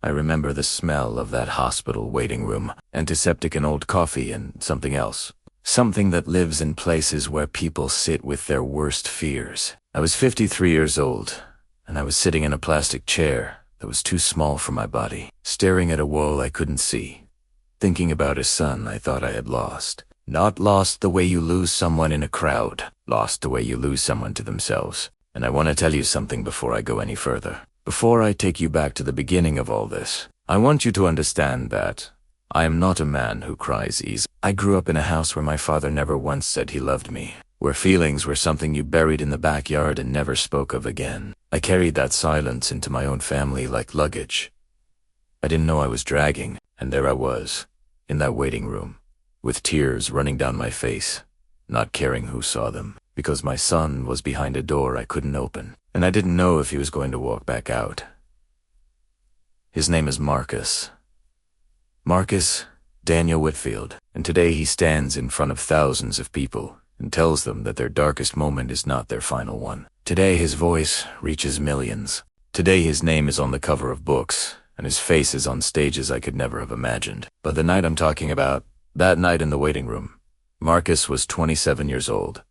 I remember the smell of that hospital waiting room, antiseptic and old coffee and something else. Something that lives in places where people sit with their worst fears. I was 53 years old, and I was sitting in a plastic chair that was too small for my body, staring at a wall I couldn't see, thinking about a son I thought I had lost. Not lost the way you lose someone in a crowd, lost the way you lose someone to themselves. And I want to tell you something before I go any further. Before I take you back to the beginning of all this, I want you to understand that I am not a man who cries easy. I grew up in a house where my father never once said he loved me, where feelings were something you buried in the backyard and never spoke of again. I carried that silence into my own family like luggage. I didn't know I was dragging, and there I was, in that waiting room, with tears running down my face, not caring who saw them, because my son was behind a door I couldn't open, and I didn't know if he was going to walk back out. His name is Marcus. Marcus Daniel Whitfield, and today he stands in front of thousands of people and tells them that their darkest moment is not their final one. Today his voice reaches millions. Today his name is on the cover of books, and his face is on stages I could never have imagined. But the night I'm talking about, that night in the waiting room, Marcus was 27 years old.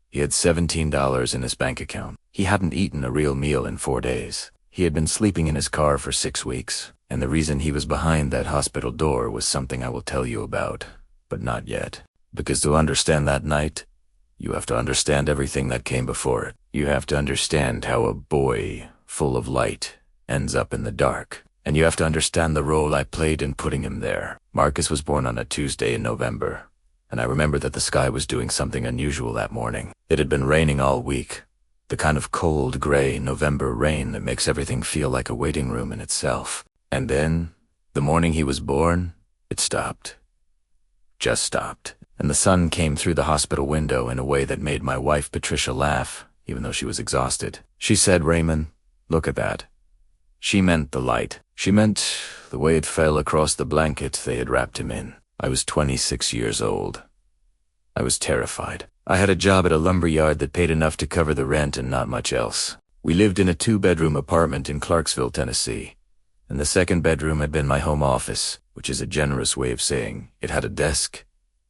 He had $17 in his bank account. He hadn't eaten a real meal in 4 days. He had been sleeping in his car for 6 weeks, and the reason he was behind that hospital door was something I will tell you about, but not yet. Because to understand that night, you have to understand everything that came before it. You have to understand how a boy full of light ends up in the dark. And you have to understand the role I played in putting him there. Marcus was born on a Tuesday in November, and I remember that the sky was doing something unusual that morning. It had been raining all week, the kind of cold, gray November rain that makes everything feel like a waiting room in itself. And then, the morning he was born, it stopped. Just stopped. And the sun came through the hospital window in a way that made my wife Patricia laugh, even though she was exhausted. She said, "Raymond, look at that." She meant the light. She meant the way it fell across the blanket they had wrapped him in. I was 26 years old. I was terrified. I had a job at a lumber yard that paid enough to cover the rent and not much else. We lived in a 2-bedroom apartment in Clarksville, Tennessee, and the second bedroom had been my home office, which is a generous way of saying it had a desk,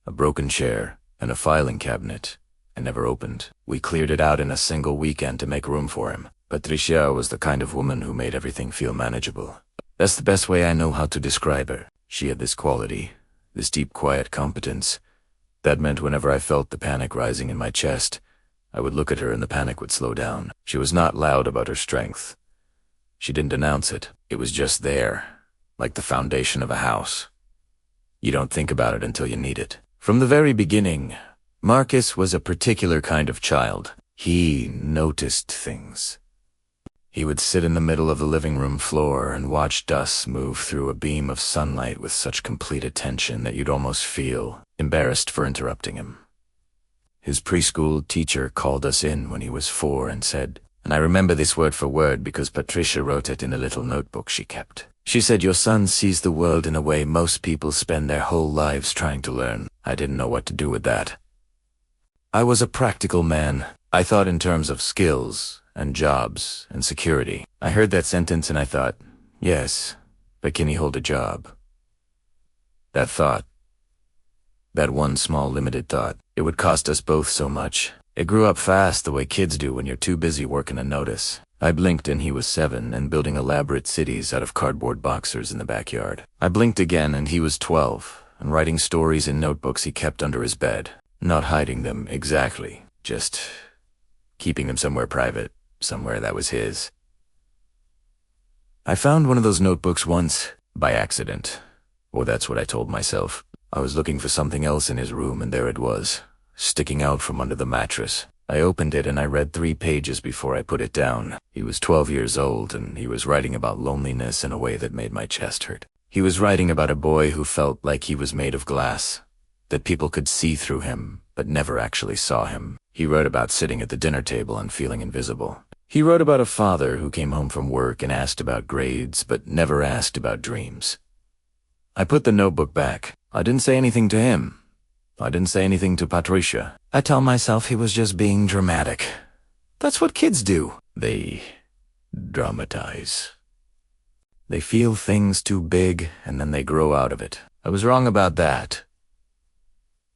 a broken chair, and a filing cabinet I never opened. We cleared it out in a single weekend to make room for him. Patricia was the kind of woman who made everything feel manageable. That's the best way I know how to describe her. She had this quality, this deep, quiet competence. That meant whenever I felt the panic rising in my chest, I would look at her and the panic would slow down. She was not loud about her strength. She didn't announce it. It was just there, like the foundation of a house. You don't think about it until you need it. From the very beginning, Marcus was a particular kind of child. He noticed things. He would sit in the middle of the living room floor and watch dust move through a beam of sunlight with such complete attention that you'd almost feel embarrassed for interrupting him. His preschool teacher called us in when he was 4 and said, and I remember this word for word because Patricia wrote it in a little notebook she kept. She said, "Your son sees the world in a way most people spend their whole lives trying to learn." I didn't know what to do with that. I was a practical man. I thought in terms of skills and jobs and security. I heard that sentence and I thought, yes, but can he hold a job? That thought, that one small limited thought, it would cost us both so much. It grew up fast the way kids do when you're too busy working a notice. I blinked and he was 7 and building elaborate cities out of cardboard boxers in the backyard. I blinked again and he was 12 and writing stories in notebooks he kept under his bed. Not hiding them exactly, just keeping them somewhere private. Somewhere that was his. I found one of those notebooks once, by accident. Or that's what I told myself. I was looking for something else in his room and there it was, sticking out from under the mattress. I opened it and I read 3 pages before I put it down. He was 12 years old and he was writing about loneliness in a way that made my chest hurt. He was writing about a boy who felt like he was made of glass, that people could see through him, but never actually saw him. He wrote about sitting at the dinner table and feeling invisible. He wrote about a father who came home from work and asked about grades, but never asked about dreams. I put the notebook back. I didn't say anything to him. I didn't say anything to Patricia. I tell myself he was just being dramatic. That's what kids do. They dramatize. They feel things too big, and then they grow out of it. I was wrong about that.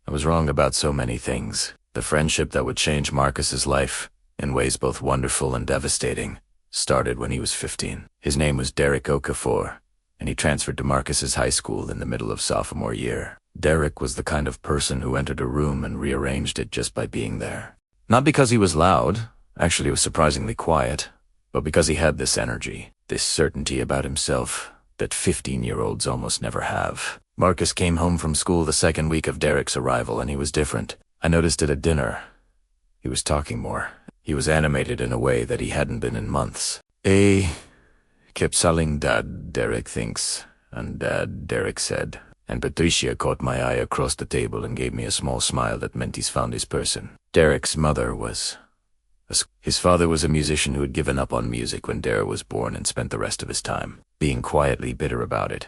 I was wrong about so many things. The friendship that would change Marcus's life, in ways both wonderful and devastating, started when he was 15. His name was Derek Okafor, and he transferred to Marcus's high school in the middle of sophomore year. Derek was the kind of person who entered a room and rearranged it just by being there. Not because he was loud, actually he was surprisingly quiet, but because he had this energy, this certainty about himself that 15-year-olds almost never have. Marcus came home from school the second week of Derek's arrival, and he was different. I noticed it at dinner. He was talking more. He was animated in a way that he hadn't been in months. Kept selling Dad, Derek thinks, and Dad, Derek said. And Patricia caught my eye across the table and gave me a small smile that meant he's found his person. Derek's mother was... His father was a musician who had given up on music when Derek was born and spent the rest of his time being quietly bitter about it.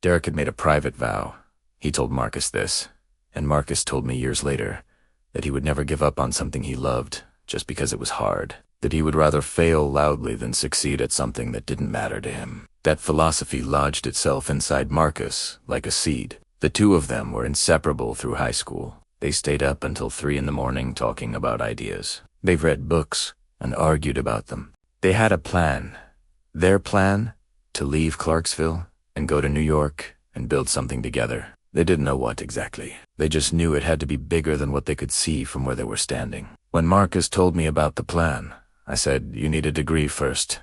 Derek had made a private vow. He told Marcus this, and Marcus told me years later that he would never give up on something he loved just because it was hard, that he would rather fail loudly than succeed at something that didn't matter to him. That philosophy lodged itself inside Marcus like a seed. The two of them were inseparable through high school. They stayed up until 3 a.m. talking about ideas. They've read books and argued about them. They had a plan. Their plan? To leave Clarksville and go to New York and build something together. They didn't know what exactly. They just knew it had to be bigger than what they could see from where they were standing. When Marcus told me about the plan, I said, "You need a degree first."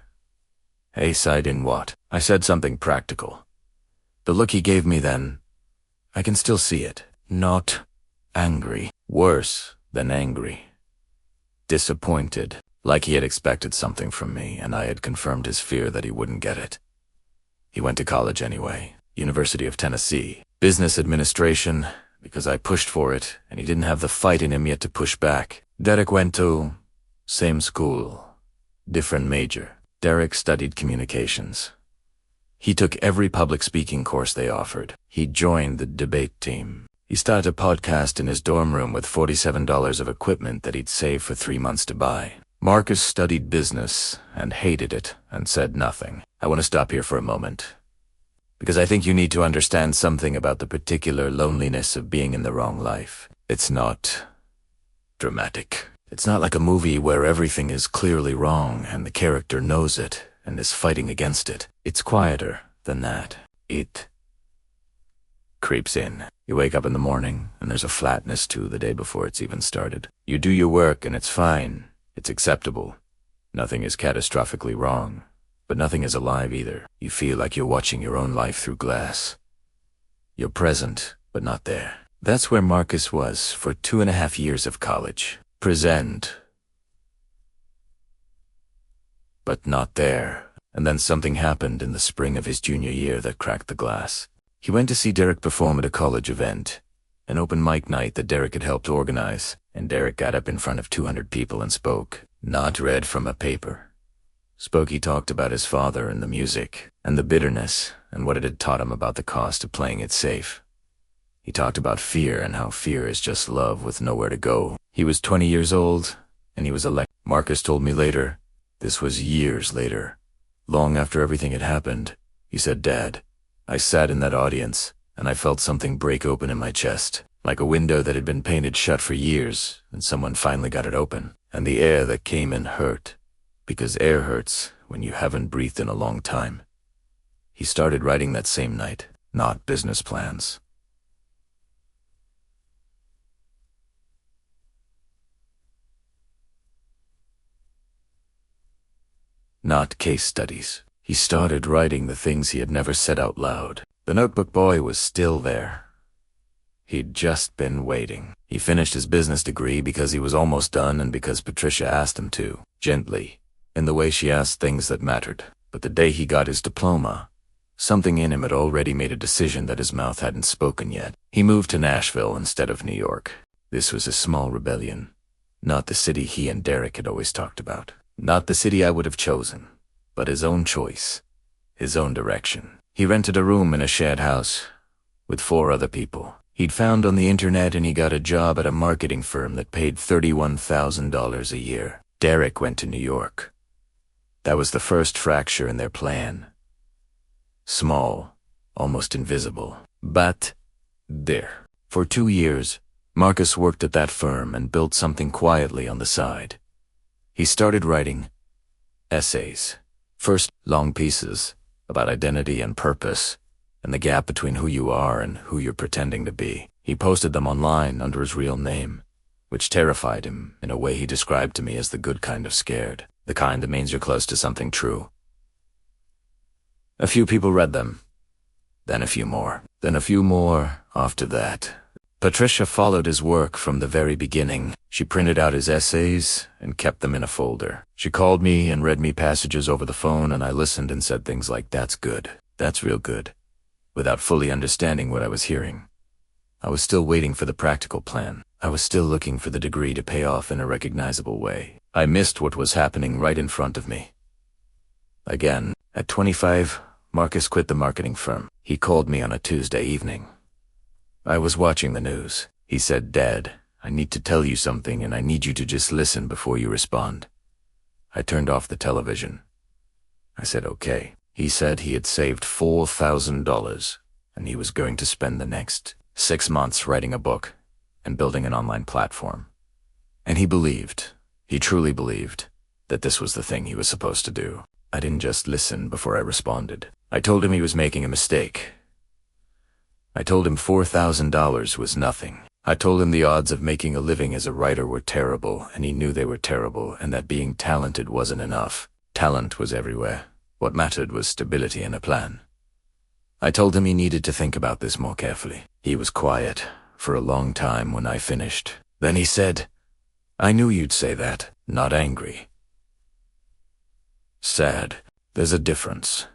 A side in what? I said something practical. The look he gave me then, I can still see it. Not angry. Worse than angry. Disappointed. Like he had expected something from me, and I had confirmed his fear that he wouldn't get it. He went to college anyway. University of Tennessee. Business administration, because I pushed for it, and he didn't have the fight in him yet to push back. Derek went to... same school. Different major. Derek studied communications. He took every public speaking course they offered. He joined the debate team. He started a podcast in his dorm room with $47 of equipment that he'd saved for 3 months to buy. Marcus studied business and hated it and said nothing. I want to stop here for a moment, because I think you need to understand something about the particular loneliness of being in the wrong life. It's not dramatic. It's not like a movie where everything is clearly wrong and the character knows it and is fighting against it. It's quieter than that. It creeps in. You wake up in the morning and there's a flatness to the day before it's even started. You do your work and it's fine. It's acceptable. Nothing is catastrophically wrong, but nothing is alive either. You feel like you're watching your own life through glass. You're present, but not there. That's where Marcus was for 2.5 years of college. Present, but not there. And then something happened in the spring of his junior year that cracked the glass. He went to see Derek perform at a college event, an open mic night that Derek had helped organize, and Derek got up in front of 200 people and spoke. Not read from a paper. He talked about his father and the music, and the bitterness, and what it had taught him about the cost of playing it safe. He talked about fear and how fear is just love with nowhere to go. He was 20 years old, and he was elected. Marcus told me later, this was years later, long after everything had happened, he said, "Dad, I sat in that audience, and I felt something break open in my chest, like a window that had been painted shut for years, and someone finally got it open. And the air that came in hurt, because air hurts when you haven't breathed in a long time." He started writing that same night, not business plans. Not case studies. He started writing the things he had never said out loud. The notebook boy was still there. He'd just been waiting. He finished his business degree because he was almost done and because Patricia asked him to, gently, in the way she asked things that mattered. But the day he got his diploma, something in him had already made a decision that his mouth hadn't spoken yet. He moved to Nashville instead of New York. This was a small rebellion, not the city he and Derek had always talked about. Not the city I would have chosen, but his own choice, his own direction. He rented a room in a shared house with 4 other people. He'd found on the internet, and he got a job at a marketing firm that paid $31,000 a year. Derek went to New York. That was the first fracture in their plan. small, almost invisible. But there. For 2 years, Marcus worked at that firm and built something quietly on the side. He started writing essays. First, long pieces about identity and purpose, and the gap between who you are and who you're pretending to be. He posted them online under his real name, which terrified him in a way he described to me as the good kind of scared, the kind that means you're close to something true. A few people read them, then a few more, then a few more after that. Patricia followed his work from the very beginning. She printed out his essays and kept them in a folder. She called me and read me passages over the phone, and I listened and said things like, "That's good. That's real good," without fully understanding what I was hearing. I was still waiting for the practical plan. I was still looking for the degree to pay off in a recognizable way. I missed what was happening right in front of me. Again, at 25, Marcus quit the marketing firm. He called me on a Tuesday evening. I was watching the news. He said, "Dad, I need to tell you something, and I need you to just listen before you respond." I turned off the television. I said, "Okay." He said he had saved $4,000, and he was going to spend the next 6 months writing a book and building an online platform. And he truly believed, that this was the thing he was supposed to do. I didn't just listen before I responded. I told him he was making a mistake. I told him $4,000 was nothing. I told him the odds of making a living as a writer were terrible, and he knew they were terrible, and that being talented wasn't enough. Talent was everywhere. What mattered was stability and a plan. I told him he needed to think about this more carefully. He was quiet for a long time when I finished. Then he said, "I knew you'd say that," not angry. Sad. There's a difference,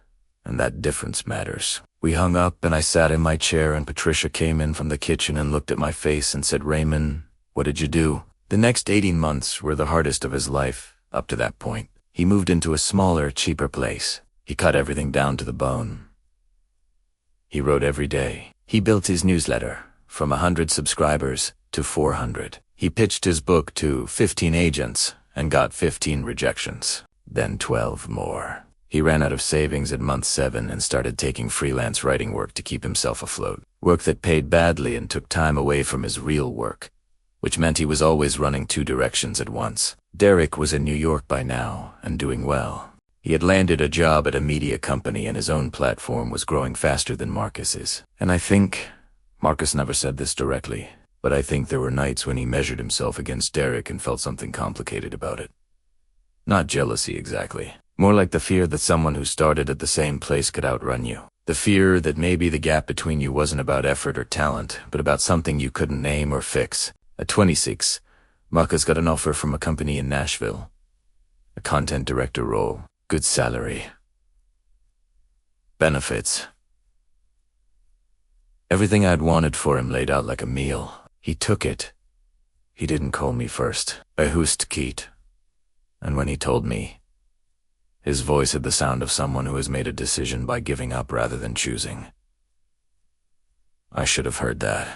and that difference matters. We hung up and I sat in my chair, and Patricia came in from the kitchen and looked at my face and said, "Raymond, what did you do?" The next 18 months were the hardest of his life up to that point. He moved into a smaller, cheaper place. He cut everything down to the bone. He wrote every day. He built his newsletter from 100 subscribers to 400. He pitched his book to 15 agents and got 15 rejections, then 12 more. He ran out of savings at month 7 and started taking freelance writing work to keep himself afloat. Work that paid badly and took time away from his real work, which meant he was always running 2 directions at once. Derek was in New York by now and doing well. He had landed a job at a media company, and his own platform was growing faster than Marcus's. And I think, Marcus never said this directly, but I think there were nights when he measured himself against Derek and felt something complicated about it. Not jealousy exactly. More like the fear that someone who started at the same place could outrun you. The fear that maybe the gap between you wasn't about effort or talent, but about something you couldn't name or fix. At 26, Marcus got an offer from a company in Nashville. A content director role. Good salary. Benefits. Everything I'd wanted for him laid out like a meal. He took it. He didn't call me first. I hoosed Keith. And when he told me, his voice had the sound of someone who has made a decision by giving up rather than choosing. I should have heard that.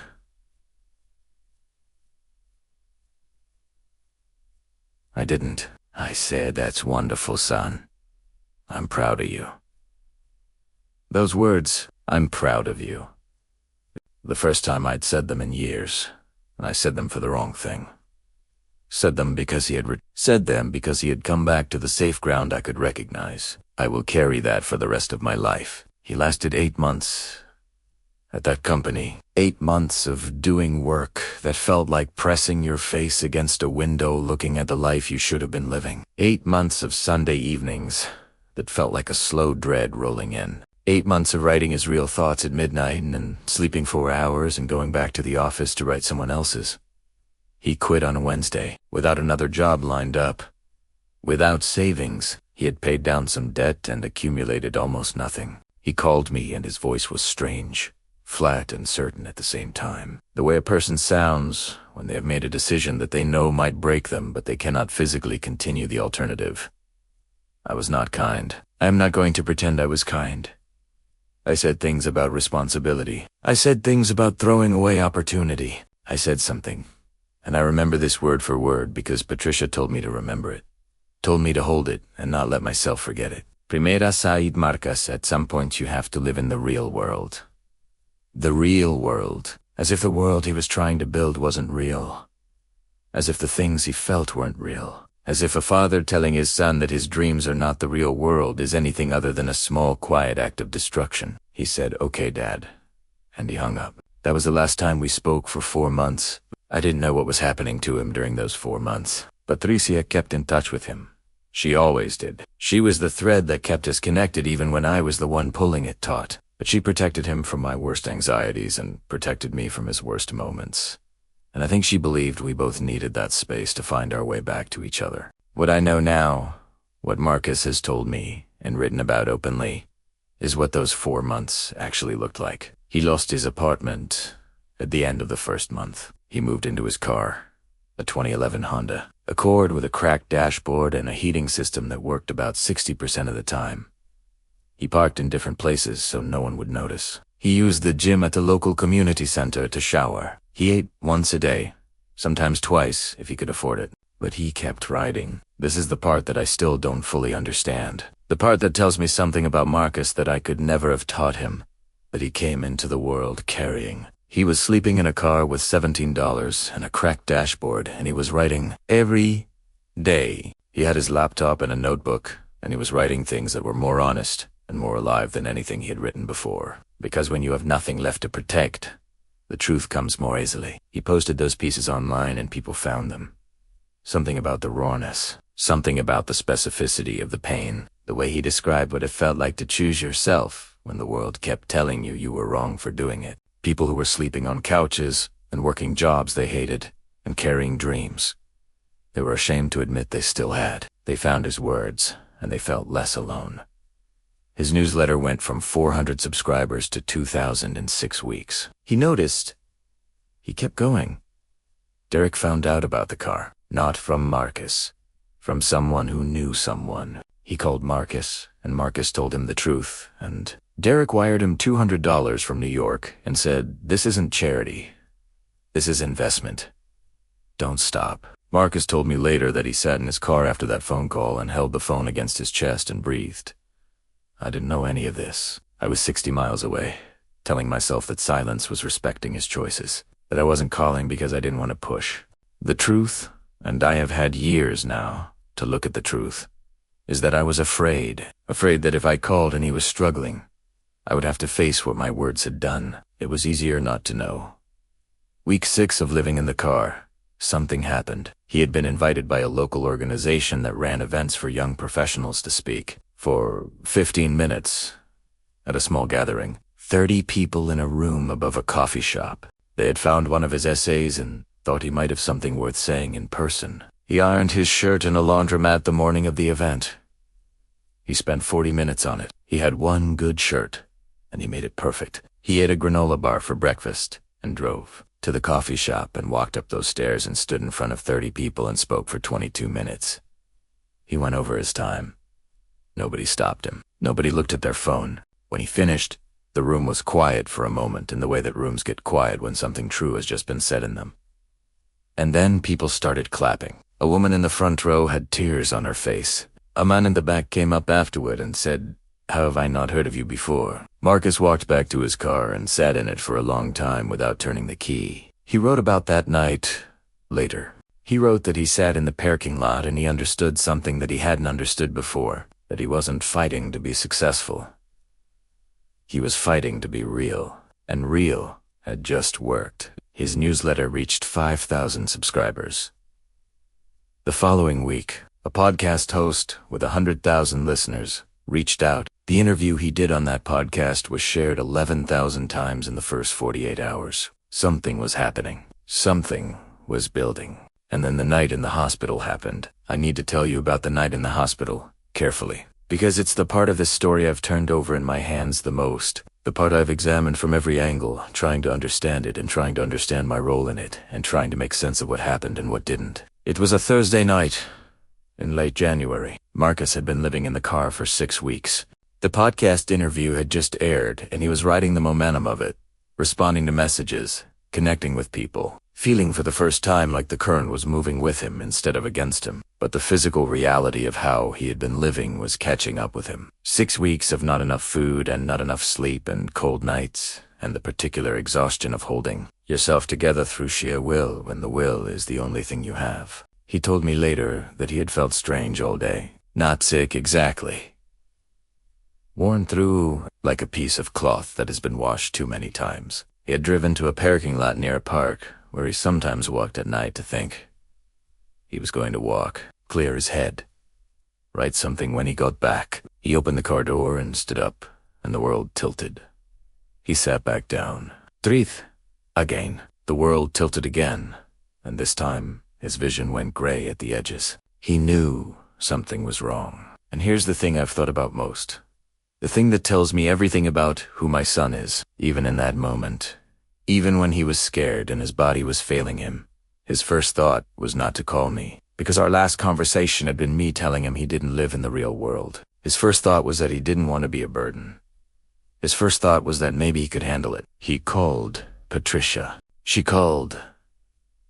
I didn't. I said, "That's wonderful, son. I'm proud of you." Those words, "I'm proud of you." The first time I'd said them in years, and I said them for the wrong thing. Said them because he had come back to the safe ground I could recognize. I will carry that for the rest of my life. He lasted 8 months at that company. 8 months of doing work that felt like pressing your face against a window looking at the life you should have been living. 8 months of Sunday evenings that felt like a slow dread rolling in. 8 months of writing his real thoughts at midnight and then sleeping 4 hours and going back to the office to write someone else's. He quit on a Wednesday, without another job lined up. Without savings, he had paid down some debt and accumulated almost nothing. He called me and his voice was strange, flat and certain at the same time. The way a person sounds when they have made a decision that they know might break them, but they cannot physically continue the alternative. I was not kind. I am not going to pretend I was kind. I said things about responsibility. I said things about throwing away opportunity. I said something. And I remember this word for word because Patricia told me to remember it. Told me to hold it and not let myself forget it. Primera Said Marcas, at some point you have to live in the real world. The real world. As if the world he was trying to build wasn't real. As if the things he felt weren't real. As if a father telling his son that his dreams are not the real world is anything other than a small, quiet act of destruction. He said, "Okay, Dad." And he hung up. That was the last time we spoke for 4 months. I didn't know what was happening to him during those 4 months. Patricia kept in touch with him. She always did. She was the thread that kept us connected even when I was the one pulling it taut. But she protected him from my worst anxieties and protected me from his worst moments. And I think she believed we both needed that space to find our way back to each other. What I know now, what Marcus has told me and written about openly, is what those 4 months actually looked like. He lost his apartment at the end of the first month. He moved into his car, a 2011 Honda Accord with a cracked dashboard and a heating system that worked about 60% of the time. He parked in different places so no one would notice. He used the gym at the local community center to shower. He ate once a day, sometimes twice if he could afford it. But he kept riding. This is the part that I still don't fully understand. The part that tells me something about Marcus that I could never have taught him, that he came into the world carrying. He was sleeping in a car with $17 and a cracked dashboard, and he was writing every day. He had his laptop and a notebook, and he was writing things that were more honest and more alive than anything he had written before. Because when you have nothing left to protect, the truth comes more easily. He posted those pieces online and people found them. Something about the rawness, something about the specificity of the pain, the way he described what it felt like to choose yourself when the world kept telling you you were wrong for doing it. People who were sleeping on couches and working jobs they hated and carrying dreams they were ashamed to admit they still had. They found his words and they felt less alone. His newsletter went from 400 subscribers to 2,000 in 6 weeks. He noticed. He kept going. Derek found out about the car, not from Marcus, from someone who knew someone. He called Marcus, and Marcus told him the truth, and Derek wired him $200 from New York and said, "This isn't charity. This is investment. Don't stop." Marcus told me later that he sat in his car after that phone call and held the phone against his chest and breathed. I didn't know any of this. I was 60 miles away, telling myself that silence was respecting his choices, that I wasn't calling because I didn't want to push. The truth, and I have had years now to look at the truth, is that I was afraid that if I called and he was struggling, I would have to face what my words had done. It was easier not to know. Week 6 of living in the car, something happened. He had been invited by a local organization that ran events for young professionals to speak. For 15 minutes, at a small gathering, 30 people in a room above a coffee shop. They had found one of his essays and thought he might have something worth saying in person. He ironed his shirt in a laundromat the morning of the event. He spent 40 minutes on it. He had one good shirt, and he made it perfect. He ate a granola bar for breakfast and drove to the coffee shop and walked up those stairs and stood in front of 30 people and spoke for 22 minutes. He went over his time. Nobody stopped him. Nobody looked at their phone. When he finished, the room was quiet for a moment in the way that rooms get quiet when something true has just been said in them. And then people started clapping. A woman in the front row had tears on her face. A man in the back came up afterward and said, "How have I not heard of you before?" Marcus walked back to his car and sat in it for a long time without turning the key. He wrote about that night later. He wrote that he sat in the parking lot and he understood something that he hadn't understood before. That he wasn't fighting to be successful. He was fighting to be real, and real had just worked. His newsletter reached 5,000 subscribers. The following week, a podcast host with 100,000 listeners reached out. The interview he did on that podcast was shared 11,000 times in the first 48 hours. Something was happening. Something was building. And then the night in the hospital happened. I need to tell you about the night in the hospital. Carefully, because it's the part of this story I've turned over in my hands the most, the part I've examined from every angle, trying to understand it and trying to understand my role in it, and trying to make sense of what happened and what didn't. It was a Thursday night in late January. Marcus had been living in the car for 6 weeks. The podcast interview had just aired, and he was riding the momentum of it, responding to messages, connecting with people, feeling for the first time like the current was moving with him instead of against him. But the physical reality of how he had been living was catching up with him. 6 weeks of not enough food and not enough sleep and cold nights, and the particular exhaustion of holding yourself together through sheer will when the will is the only thing you have. He told me later that he had felt strange all day. Not sick exactly. Worn through like a piece of cloth that has been washed too many times. He had driven to a parking lot near a park where he sometimes walked at night to think. He was going to walk, clear his head, write something when he got back. He opened the car door and stood up, and the world tilted. He sat back down. Treath. Again. The world tilted again, and this time his vision went gray at the edges. He knew something was wrong. And here's the thing I've thought about most. The thing that tells me everything about who my son is, even in that moment. Even when he was scared and his body was failing him, his first thought was not to call me, because our last conversation had been me telling him he didn't live in the real world. His first thought was that he didn't want to be a burden. His first thought was that maybe he could handle it. He called Patricia. She called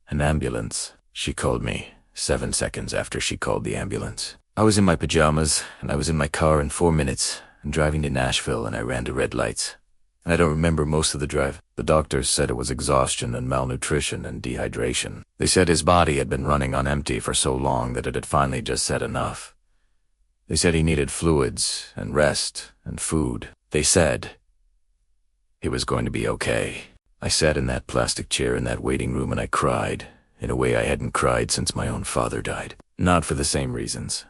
an ambulance. She called me 7 seconds after she called the ambulance. I was in my pajamas, and I was in my car in 4 minutes, and driving to Nashville, and I ran to red lights. And I don't remember most of the drive. The doctors said it was exhaustion and malnutrition and dehydration. They said his body had been running on empty for so long that it had finally just said enough. They said he needed fluids and rest and food. They said he was going to be okay. I sat in that plastic chair in that waiting room and I cried in a way I hadn't cried since my own father died. Not for the same reasons.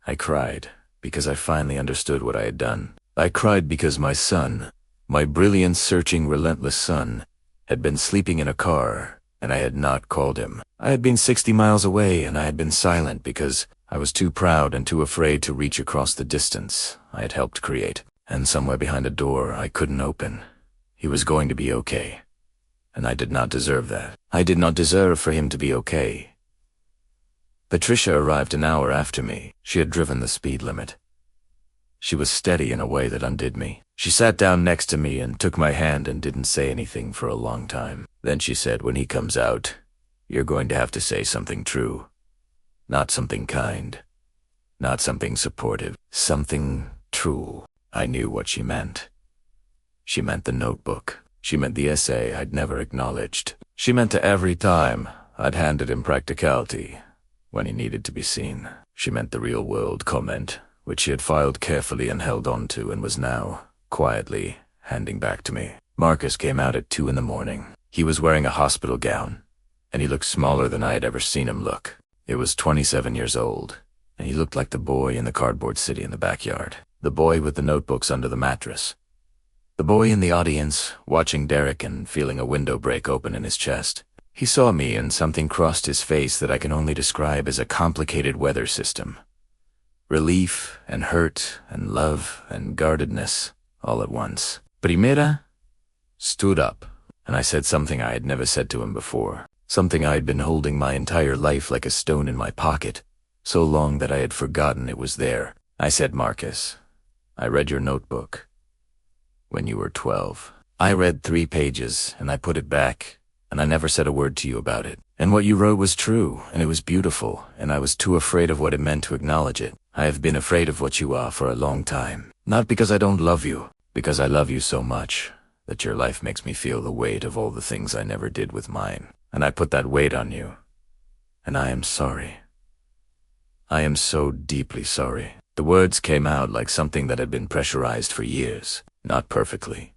I cried because I finally understood what I had done. I cried because my son, my brilliant, searching, relentless son, had been sleeping in a car, and I had not called him. I had been 60 miles away, and I had been silent because I was too proud and too afraid to reach across the distance I had helped create. And somewhere behind a door I couldn't open, he was going to be okay. And I did not deserve that. I did not deserve for him to be okay. Patricia arrived an hour after me. She had driven the speed limit. She was steady in a way that undid me. She sat down next to me and took my hand and didn't say anything for a long time. Then she said, "When he comes out, you're going to have to say something true. Not something kind. Not something supportive. Something true." I knew what she meant. She meant the notebook. She meant the essay I'd never acknowledged. She meant to every time I'd handed him practicality when he needed to be seen. She meant the real-world comment, which she had filed carefully and held on to and was now, quietly, handing back to me. Marcus came out at 2 in the morning. He was wearing a hospital gown, and he looked smaller than I had ever seen him look. He was 27 years old, and he looked like the boy in the cardboard city in the backyard. The boy with the notebooks under the mattress. The boy in the audience, watching Derek and feeling a window break open in his chest. He saw me and something crossed his face that I can only describe as a complicated weather system. Relief and hurt and love and guardedness all at once. Primera stood up, and I said something I had never said to him before. Something I had been holding my entire life like a stone in my pocket, so long that I had forgotten it was there. I said, "Marcus, I read your notebook when you were 12. I read 3 pages, and I put it back, and I never said a word to you about it. And what you wrote was true, and it was beautiful, and I was too afraid of what it meant to acknowledge it. I have been afraid of what you are for a long time. Not because I don't love you, because I love you so much that your life makes me feel the weight of all the things I never did with mine. And I put that weight on you. And I am sorry. I am so deeply sorry." The words came out like something that had been pressurized for years, not perfectly.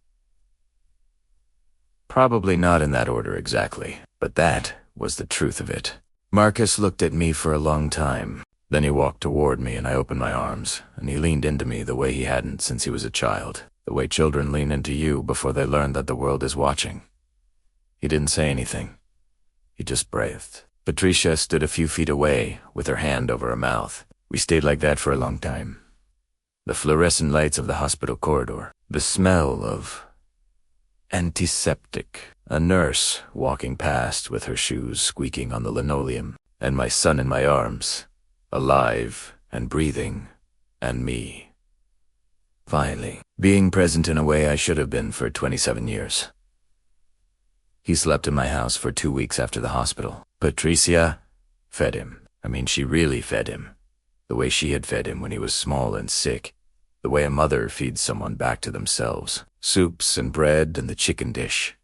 Probably not in that order exactly, but that was the truth of it. Marcus looked at me for a long time. Then he walked toward me and I opened my arms, and he leaned into me the way he hadn't since he was a child, the way children lean into you before they learn that the world is watching. He didn't say anything. He just breathed. Patricia stood a few feet away with her hand over her mouth. We stayed like that for a long time. The fluorescent lights of the hospital corridor, the smell of antiseptic, a nurse walking past with her shoes squeaking on the linoleum, and my son in my arms, alive and breathing, and me. Finally, being present in a way I should have been for 27 years. He slept in my house for 2 weeks after the hospital. Patricia fed him. I mean, she really fed him. The way she had fed him when he was small and sick. The way a mother feeds someone back to themselves. Soups and bread and the chicken dish.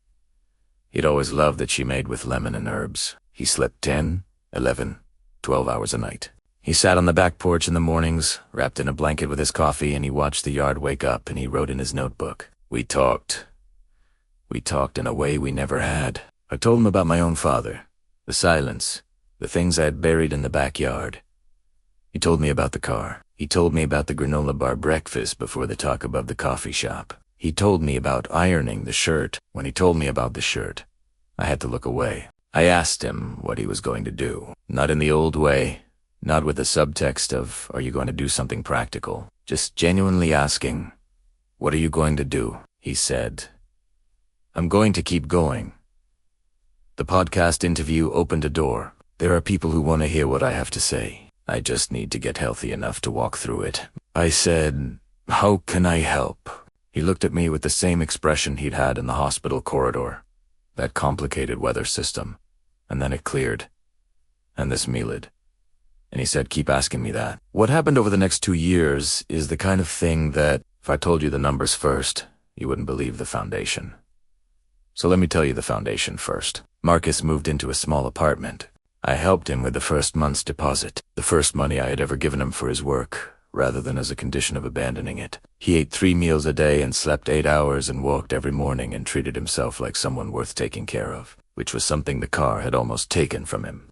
He'd always loved that she made with lemon and herbs. He slept 10, 11, 12 hours a night. He sat on the back porch in the mornings, wrapped in a blanket with his coffee, and he watched the yard wake up, and he wrote in his notebook. We talked. We talked in a way we never had. I told him about my own father, the silence, the things I had buried in the backyard. He told me about the car. He told me about the granola bar breakfast before the talk above the coffee shop. He told me about ironing the shirt. When he told me about the shirt, I had to look away. I asked him what he was going to do. Not in the old way, not with the subtext of, are you going to do something practical? Just genuinely asking, what are you going to do? He said, I'm going to keep going. The podcast interview opened a door. There are people who want to hear what I have to say. I just need to get healthy enough to walk through it. I said, how can I help? He looked at me with the same expression he'd had in the hospital corridor. That complicated weather system. And then it cleared. And this Milad. And he said, keep asking me that. What happened over the next 2 years is the kind of thing that, if I told you the numbers first, you wouldn't believe the foundation. So let me tell you the foundation first. Marcus moved into a small apartment. I helped him with the first month's deposit, the first money I had ever given him for his work, rather than as a condition of abandoning it. He ate 3 meals a day and slept 8 hours and walked every morning and treated himself like someone worth taking care of, which was something the car had almost taken from him.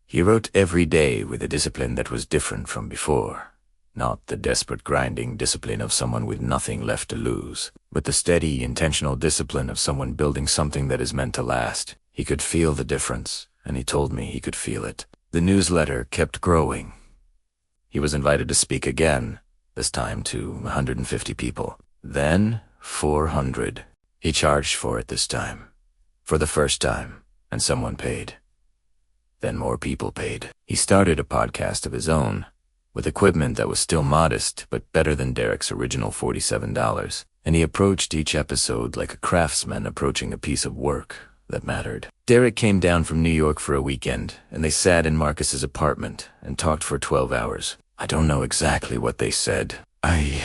He wrote every day with a discipline that was different from before. Not the desperate grinding discipline of someone with nothing left to lose, but the steady, intentional discipline of someone building something that is meant to last. He could feel the difference, and he told me he could feel it. The newsletter kept growing. He was invited to speak again, this time to 150 people. Then 400. He charged for it this time. For the first time, and someone paid. Then more people paid. He started a podcast of his own, with equipment that was still modest, but better than Derek's original $47. And he approached each episode like a craftsman approaching a piece of work that mattered. Derek came down from New York for a weekend, and they sat in Marcus's apartment and talked for 12 hours. I don't know exactly what they said. I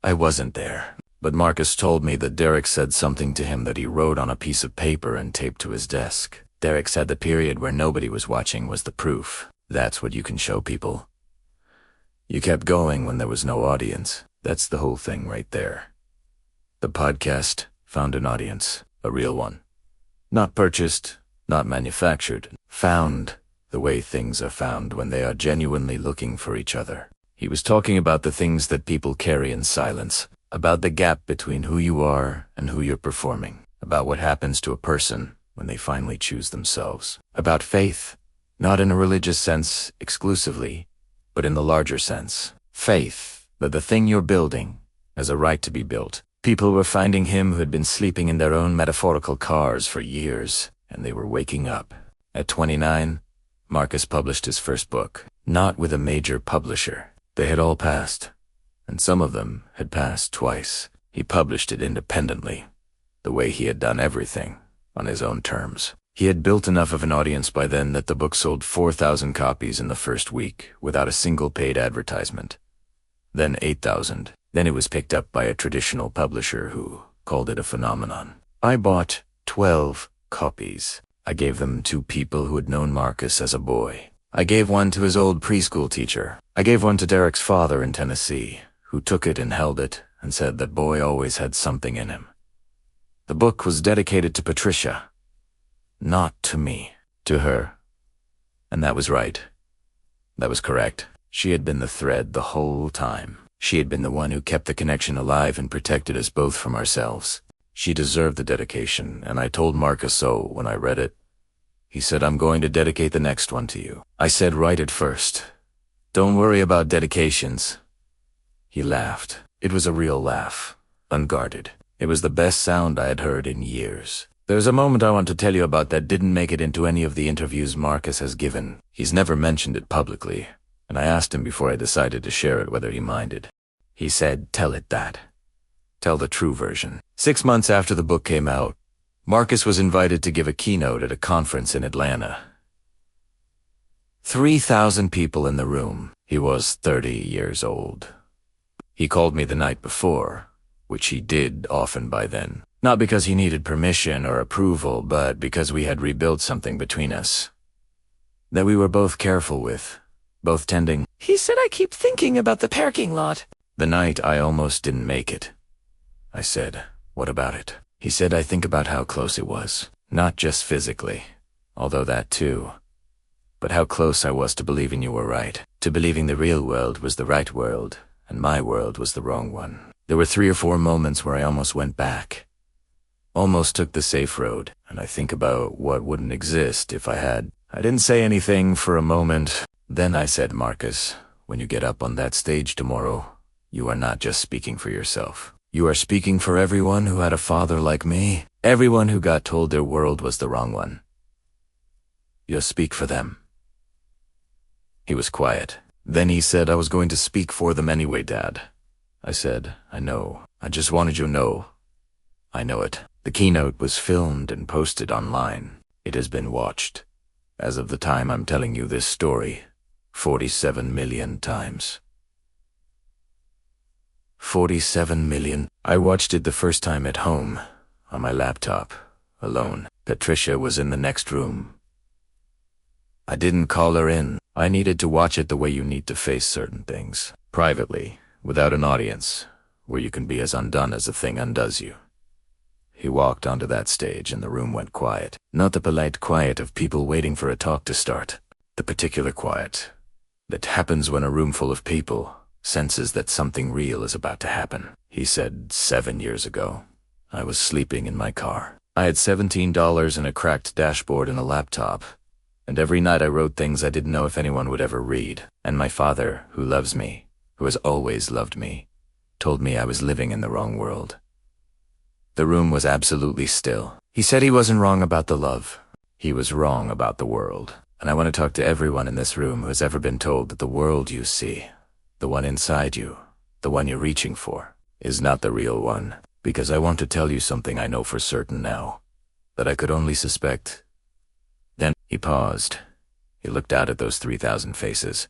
wasn't there. But Marcus told me that Derek said something to him that he wrote on a piece of paper and taped to his desk. Derek said the period where nobody was watching was the proof. That's what you can show people. You kept going when there was no audience. That's the whole thing right there. The podcast found an audience, a real one. Not purchased, not manufactured. Found the way things are found when they are genuinely looking for each other. He was talking about the things that people carry in silence, about the gap between who you are and who you're performing, about what happens to a person when they finally choose themselves, about faith, not in a religious sense exclusively, but in the larger sense. Faith that the thing you're building has a right to be built. People were finding him who had been sleeping in their own metaphorical cars for years, and they were waking up. At 29, Marcus published his first book, not with a major publisher. They had all passed, and some of them had passed twice. He published it independently, the way he had done everything, on his own terms. He had built enough of an audience by then that the book sold 4,000 copies in the first week, without a single paid advertisement. Then 8,000. Then it was picked up by a traditional publisher who called it a phenomenon. I bought 12 copies. I gave them to people who had known Marcus as a boy. I gave one to his old preschool teacher. I gave one to Derek's father in Tennessee, who took it and held it and said that boy always had something in him. The book was dedicated to Patricia. Not to me. To her. And that was right. That was correct. She had been the thread the whole time. She had been the one who kept the connection alive and protected us both from ourselves. She deserved the dedication, and I told Marcus so when I read it. He said, I'm going to dedicate the next one to you. I said, write it first. Don't worry about dedications. He laughed. It was a real laugh. Unguarded. It was the best sound I had heard in years. There's a moment I want to tell you about that didn't make it into any of the interviews Marcus has given. He's never mentioned it publicly, and I asked him before I decided to share it whether he minded. He said, tell it that. tell the true version. 6 months after the book came out, Marcus was invited to give a keynote at a conference in Atlanta. 3,000 people in the room. He was 30 years old. He called me the night before, which he did often by then. Not because he needed permission or approval, but because we had rebuilt something between us that we were both careful with, both tending. He said, I keep thinking about the parking lot. The night I almost didn't make it. I said, what about it? He said, I think about how close it was. Not just physically, although that too, but how close I was to believing you were right, to believing the real world was the right world, and my world was the wrong one. There were 3 or 4 moments where I almost went back, almost took the safe road, and I think about what wouldn't exist if I had. I didn't say anything for a moment. Then I said, Marcus, when you get up on that stage tomorrow, you are not just speaking for yourself. You are speaking for everyone who had a father like me, everyone who got told their world was the wrong one. You'll speak for them. He was quiet. Then he said, I was going to speak for them anyway, Dad. I said, I know. I just wanted you to know. I know it. The keynote was filmed and posted online. It has been watched, as of the time I'm telling you this story, 47 million times. 47 million. I watched it the first time at home, on my laptop, alone. Patricia was in the next room. I didn't call her in. I needed to watch it the way you need to face certain things, privately, without an audience, where you can be as undone as the thing undoes you. He walked onto that stage and the room went quiet. Not the polite quiet of people waiting for a talk to start. The particular quiet that happens when a room full of people senses that something real is about to happen. He said, 7 years ago, I was sleeping in my car. I had $17 and a cracked dashboard and a laptop, and every night I wrote things I didn't know if anyone would ever read. And my father, who loves me, who has always loved me, told me I was living in the wrong world. The room was absolutely still. He said he wasn't wrong about the love. He was wrong about the world. And I want to talk to everyone in this room who has ever been told that the world you see, the one inside you, the one you're reaching for, is not the real one. Because I want to tell you something I know for certain now, that I could only suspect. Then he paused. He looked out at those 3,000 faces.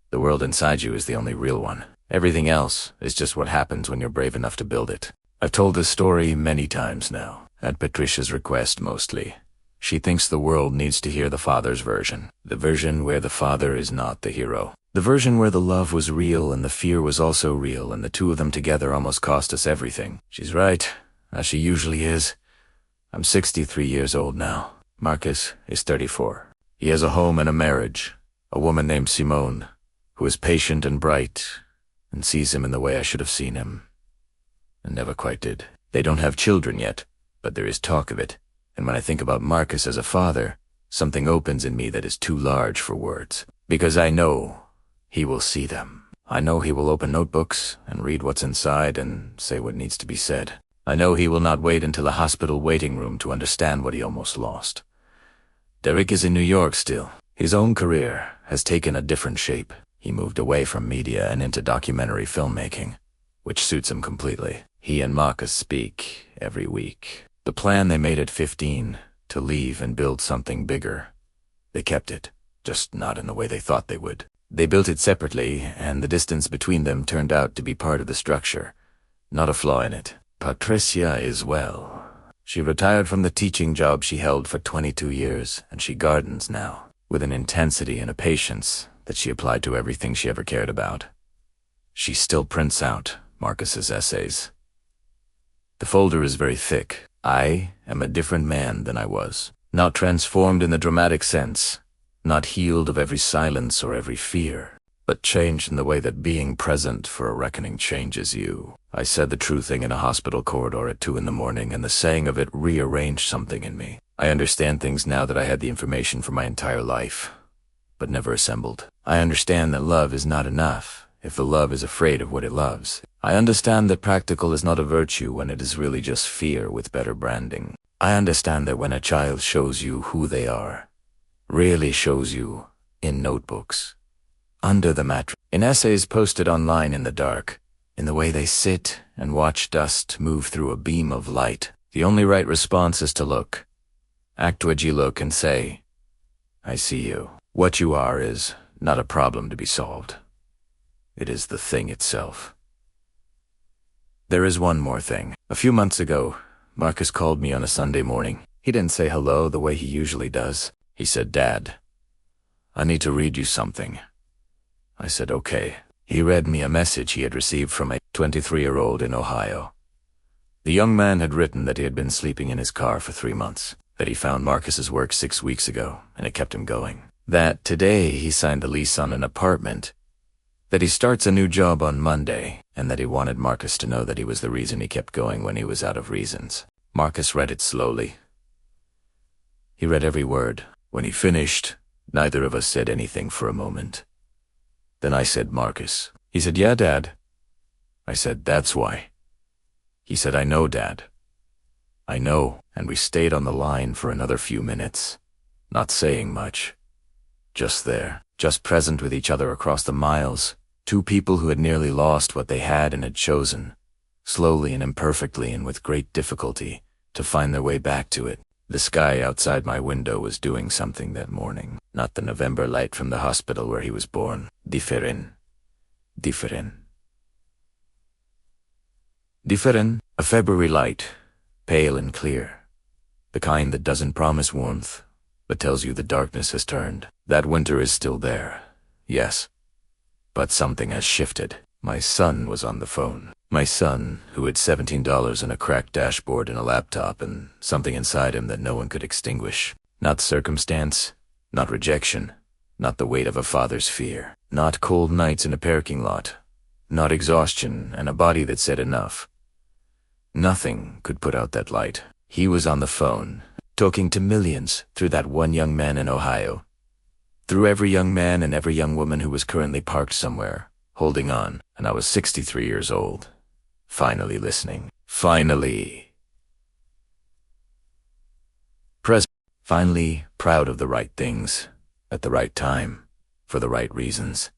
The world inside you is the only real one. Everything else is just what happens when you're brave enough to build it. I've told this story many times now, at Patricia's request mostly. She thinks the world needs to hear the father's version, the version where the father is not the hero. The version where the love was real and the fear was also real, and the two of them together almost cost us everything. She's right, as she usually is. I'm 63 years old now. Marcus is 34. He has a home and a marriage, a woman named Simone, who is patient and bright, and sees him in the way I should have seen him, and never quite did. They don't have children yet, but there is talk of it, and when I think about Marcus as a father, something opens in me that is too large for words, because I know he will see them. I know he will open notebooks and read what's inside and say what needs to be said. I know he will not wait until a hospital waiting room to understand what he almost lost. Derek is in New York still. His own career has taken a different shape. He moved away from media and into documentary filmmaking, which suits him completely. He and Marcus speak every week. The plan they made at 15, to leave and build something bigger, they kept it, just not in the way they thought they would. They built it separately, and the distance between them turned out to be part of the structure, not a flaw in it. Patricia is well. She retired from the teaching job she held for 22 years, and she gardens now, with an intensity and a patience that she applied to everything she ever cared about. She still prints out Marcus's essays. The folder is very thick. I am a different man than I was. Not transformed in the dramatic sense, not healed of every silence or every fear, but changed in the way that being present for a reckoning changes you. I said the true thing in a hospital corridor at 2 a.m, and the saying of it rearranged something in me. I understand things now that I had the information for my entire life, but never assembled. I understand that love is not enough if the love is afraid of what it loves. I understand that practical is not a virtue when it is really just fear with better branding. I understand that when a child shows you who they are, really shows you in notebooks, under the mattress, in essays posted online in the dark, in the way they sit and watch dust move through a beam of light. The only right response is to look. Act what you look and say, I see you. What you are is not a problem to be solved. It is the thing itself. There is one more thing. A few months ago, Marcus called me on a Sunday morning. He didn't say hello the way he usually does. He said, Dad, I need to read you something. I said, okay. He read me a message he had received from a 23-year-old in Ohio. The young man had written that he had been sleeping in his car for 3 months, that he found Marcus's work 6 weeks ago, and it kept him going. That today he signed a lease on an apartment, that he starts a new job on Monday, and that he wanted Marcus to know that he was the reason he kept going when he was out of reasons. Marcus read it slowly. He read every word. When he finished, neither of us said anything for a moment. Then I said, Marcus. He said, yeah, Dad. I said, that's why. He said, I know, Dad. I know, and we stayed on the line for another few minutes, not saying much. Just there, just present with each other across the miles, two people who had nearly lost what they had and had chosen, slowly and imperfectly and with great difficulty, to find their way back to it. The sky outside my window was doing something that morning, not the November light from the hospital where he was born. Diferent. Diferent. Diferent, a February light, pale and clear. The kind that doesn't promise warmth, but tells you the darkness has turned. That winter is still there, yes. But something has shifted. My son was on the phone. My son, who had $17 and a cracked dashboard and a laptop and something inside him that no one could extinguish. Not circumstance, not rejection, not the weight of a father's fear, not cold nights in a parking lot, not exhaustion and a body that said enough. Nothing could put out that light. He was on the phone, talking to millions through that one young man in Ohio. Through every young man and every young woman who was currently parked somewhere, holding on, and I was 63 years old. Finally listening. Finally. Present. Finally proud of the right things, at the right time, for the right reasons.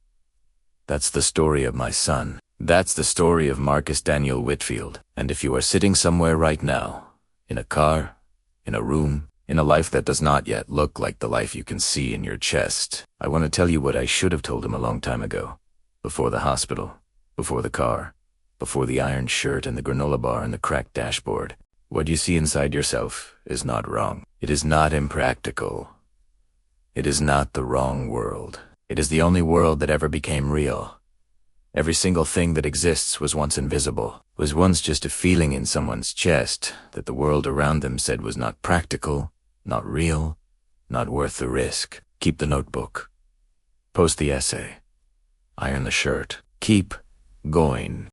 That's the story of my son. That's the story of Marcus Daniel Whitfield. And if you are sitting somewhere right now, in a car, in a room, in a life that does not yet look like the life you can see in your chest, I want to tell you what I should have told him a long time ago. Before the hospital, before the car, before the iron shirt and the granola bar and the cracked dashboard. What you see inside yourself is not wrong. It is not impractical. It is not the wrong world. It is the only world that ever became real. Every single thing that exists was once invisible, was once just a feeling in someone's chest that the world around them said was not practical, not real, not worth the risk. Keep the notebook. Post the essay. Iron the shirt. Keep going.